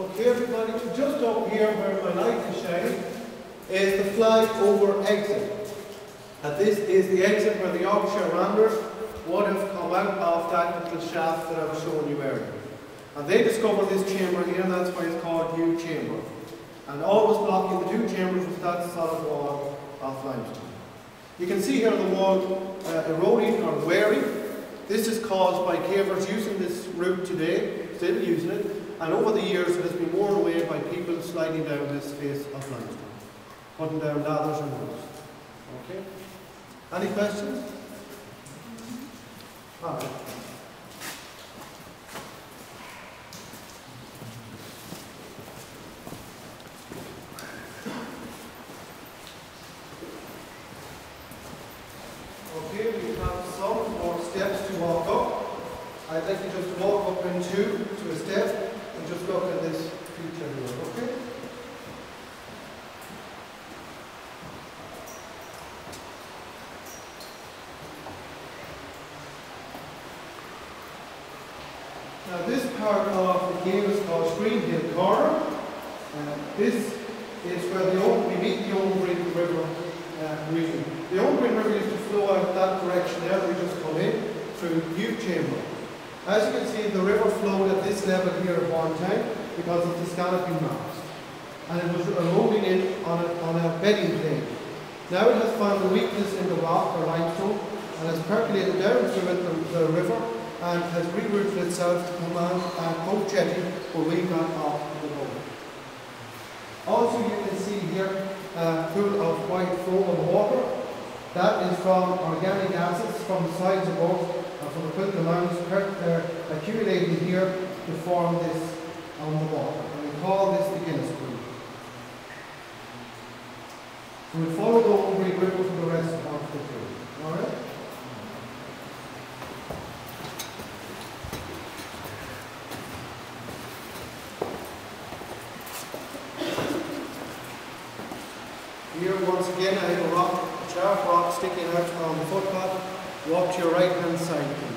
Okay, everybody, just up here where my light is shining is the flyover exit. And this is the exit where the Yorkshire Randers would have come out of that little shaft that I was showing you earlier. And they discovered this chamber here, and that's why it's called New Chamber. And always blocking the two chambers was that solid wall of limestone. You can see here on the wall eroding or wearing. This is caused by cavers using this route today, still using it, and over the years it has been worn away by people sliding down this face of limestone, putting down ladders and roofs. Okay? Any questions? All right. Okay, we have some more steps to walk up. I'd like to just walk up into a step and just look at this feature here, okay? Now this part of the game is called Screen Hill Corner. This is where we meet the Owengreen River region. The Owengreen River used to flow out that direction there, we just come in through New Chamber. As you can see, the river flowed at this level here at one time because of the scalloping marks. And it was rolling in on a bedding plane. Now it has found a weakness in the rock or limestone and has percolated down through the river and has rerouted itself to come on Coat Jetty where we got off the boat. Also you can see here a pool of white foam and water. That is from organic acids from the sides of boats and from the quilt lines accumulated here to form this on the water. And we call this the Guinness pool. So we follow the Owengreen River for the rest of the pool. Alright? Here, once again, I have a sharp rock sticking out from the footpath. Walk to your right hand side, please.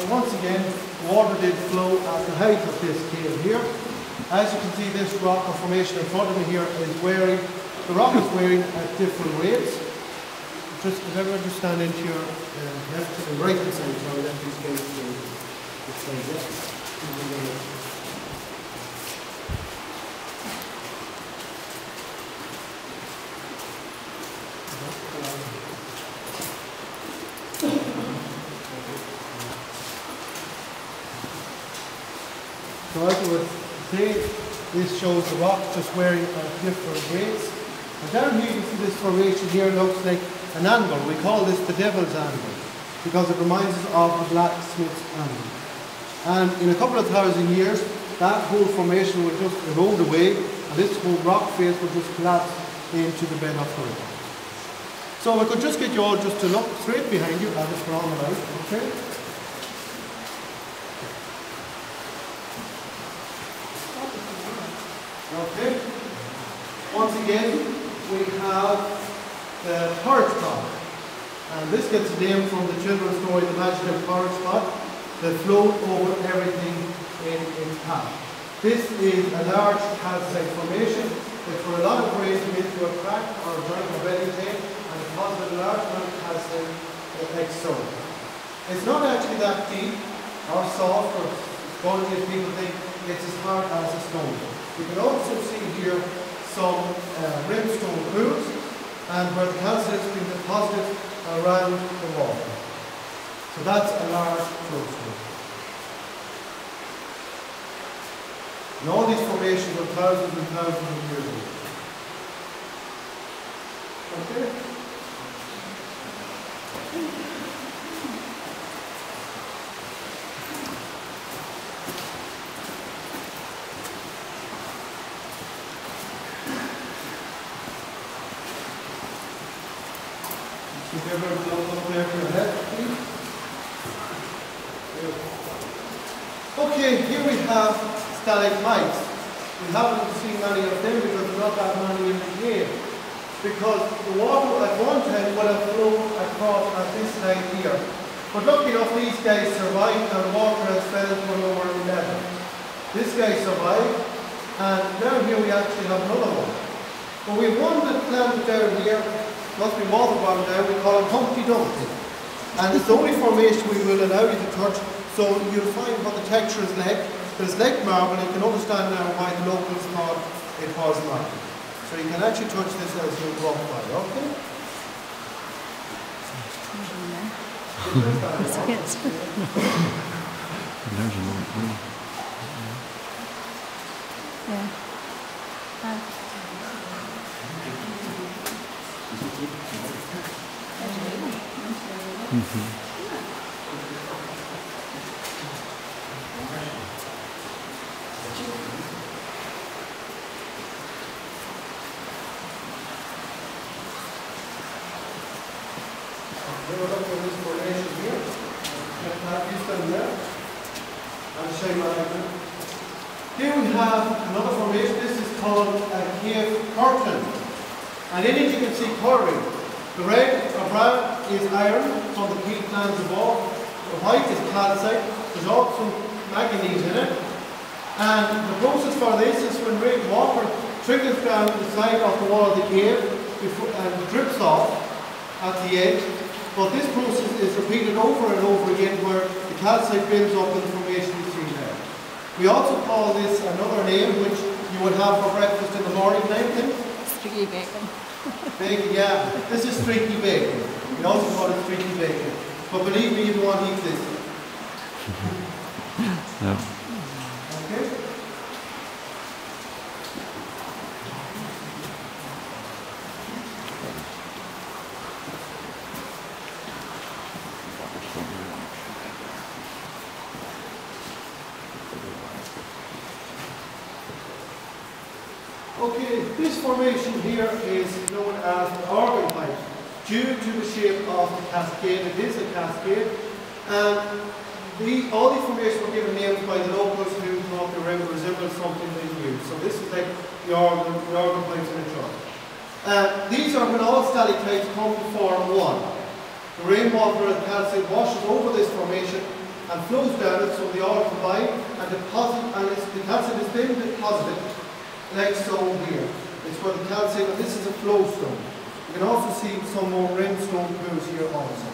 Once again, water did flow at the height of this cave here. As you can see, this rock formation in front of me here is wearing, the rock is wearing at different rates. Just, if everyone just stand into your left and right hand side, sorry, left hand side to this side there. So as I was saying, this shows the rock just wearing at different grades. And down here you can see this formation here looks like an anvil. We call this the devil's anvil because it reminds us of a blacksmith's anvil. And in a couple of thousand years, that whole formation will just erode away and this whole rock face will just collapse into the bed of the river. So I could just get you all just to look straight behind you as it's on the right, okay? Okay. Once again, we have the porridge pot. And this gets a name from the children's story, The Magical Porridge Pot, that flowed over everything in its path. This is a large calcite formation It's for a lot of rain to get into a crack or a joint or belly tape and deposit a large amount of calcium like so. It's not actually that deep or soft or spongy as people think. It's as hard as a stone. You can also see here some rimstone pools and where the calcium has been deposited around the water. So that's a large flowstone. And all these formations are thousands and thousands of years old. Okay? So give her a look there for your head, please. Okay, here we have stalagmites. We haven't seen many of them because there are not that many in the cave. Because the water at one time would have flowed across at this side here. But lucky enough, these guys survived and the water has fell to a lower level. This guy survived, and down here we actually have another one. But we have one that planted down here, must be waterbound now, we call him Humpty Dumpty. And it's the only formation we will allow you to touch, so you'll find what the texture is like. It's like marble, you can understand now why the locals thought it was marble. So you can actually touch this as you walk by, okay? Look at this formation here. I'll show you what I do. Here we have another formation. This is called a cave curtain. And in it you can see colouring. The red or brown is iron from the peat lands above. The white is calcite. There's also manganese in it. And the process for this is when water trickles down the side of the wall of the cave and drips off at the edge. But this process is repeated over and over again where the calcite builds up in the formation you see there. We also call this another name which you would have for breakfast in the morning time. Streaky bacon. Bacon, yeah. This is streaky bacon. We also call it streaky bacon. But believe me, you don't want to eat this. No. Okay? Okay, this formation here is known as the organ pipe due to the shape of the cascade. It is a cascade, and all these formations were given names by the locals who thought they resembled something they knew. So this is like the organ pipes in a church. These are when all stalactites come to form one. The rainwater and calcite washes over this formation and flows down it, so they all combine and deposit, and the calcite is then deposited like so here. It's where the calcite, and this is a flow stone. You can also see some more rimstone pools here also.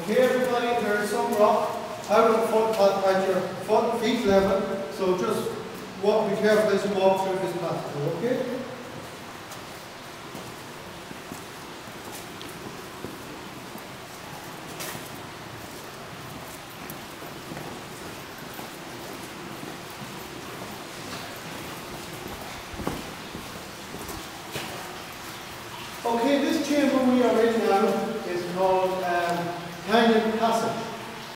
Okay, everybody, there is some rock out of the footpath at your foot and feet level, so just be careful as you walk through this path, okay? Okay, this chamber we are in now is called Canyon Passage.